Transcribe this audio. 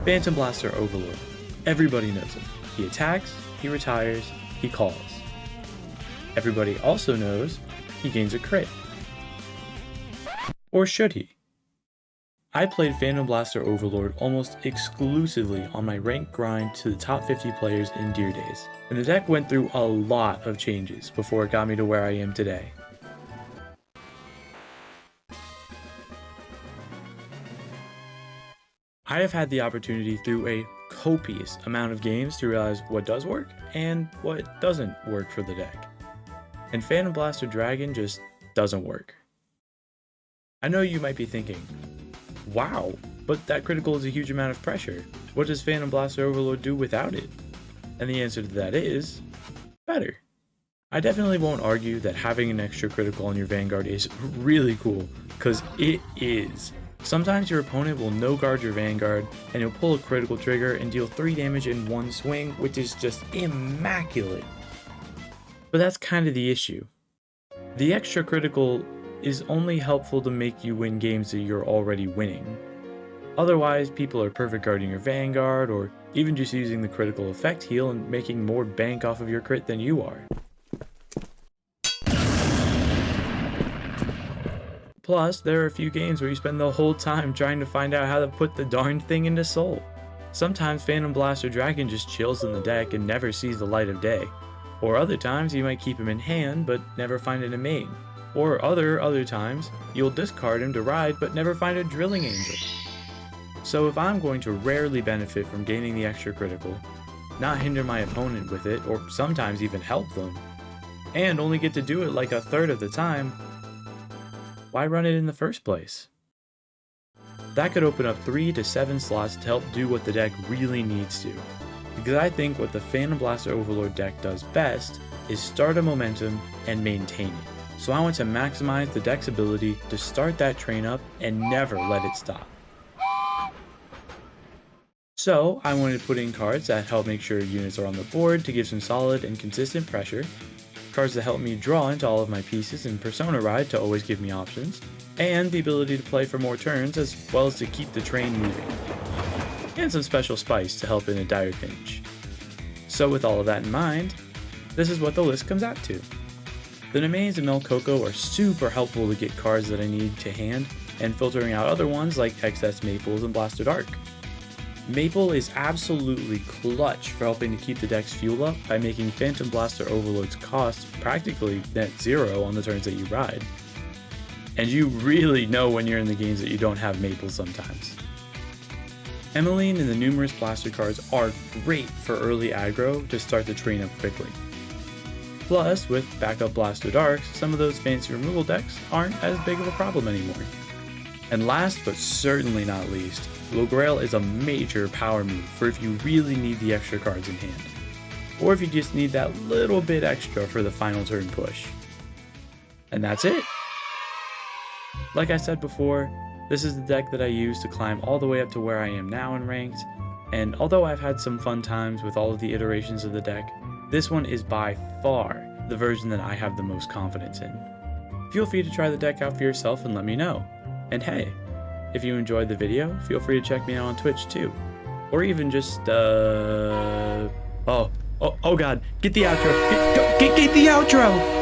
Phantom Blaster Overlord. Everybody knows him. He attacks, he retires, he calls. Everybody also knows he gains a crit. Or should he? I played Phantom Blaster Overlord almost exclusively on my rank grind to the top 50 players in Deer Days, and the deck went through a lot of changes before it got me to where I am today. I have had the opportunity through a copious amount of games to realize what does work and what doesn't work for the deck. And Phantom Blaster Dragon just doesn't work. I know you might be thinking, wow, but that critical is a huge amount of pressure. What does Phantom Blaster Overlord do without it? And the answer to that is, better. I definitely won't argue that having an extra critical on your Vanguard is really cool, because it is. Sometimes your opponent will no-guard your Vanguard, and you'll pull a critical trigger and deal 3 damage in one swing, which is just immaculate. But that's kind of the issue. The extra critical is only helpful to make you win games that you're already winning. Otherwise, people are perfect guarding your Vanguard, or even just using the critical effect heal and making more bank off of your crit than you are. Plus, there are a few games where you spend the whole time trying to find out how to put the darn thing into soul. Sometimes Phantom Blaster Dragon just chills in the deck and never sees the light of day. Or other times you might keep him in hand but never find it in main. Or other times you'll discard him to ride but never find a Drilling Angel. So if I'm going to rarely benefit from gaining the extra critical, not hinder my opponent with it or sometimes even help them, and only get to do it like a third of the time, why run it in the first place? That could open up 3 to 7 slots to help do what the deck really needs to. Because I think what the Phantom Blaster Overlord deck does best is start a momentum and maintain it. So I want to maximize the deck's ability to start that train up and never let it stop. So I wanted to put in cards that help make sure units are on the board to give some solid and consistent pressure, cards that help me draw into all of my pieces and Persona Ride to always give me options, and the ability to play for more turns as well as to keep the train moving, and some special spice to help in a dire pinch. So with all of that in mind, this is what the list comes out to. The Nemanes and Melcoco are super helpful to get cards that I need to hand, and filtering out other ones like excess Maples and Blasted Arc. Maple is absolutely clutch for helping to keep the deck's fuel up by making Phantom Blaster Overlord's cost practically net zero on the turns that you ride. And you really know when you're in the games that you don't have Maple sometimes. Emmeline and the numerous blaster cards are great for early aggro to start the train up quickly. Plus, with backup Blasted Arcs, some of those fancy removal decks aren't as big of a problem anymore. And last but certainly not least, Logorel is a major power move for if you really need the extra cards in hand, or if you just need that little bit extra for the final turn push. And that's it! Like I said before, this is the deck that I use to climb all the way up to where I am now in ranked, and although I've had some fun times with all of the iterations of the deck, this one is by far the version that I have the most confidence in. Feel free to try the deck out for yourself and let me know. And hey, if you enjoyed the video, feel free to check me out on Twitch too. Or even just, oh god, get the outro. Get the outro!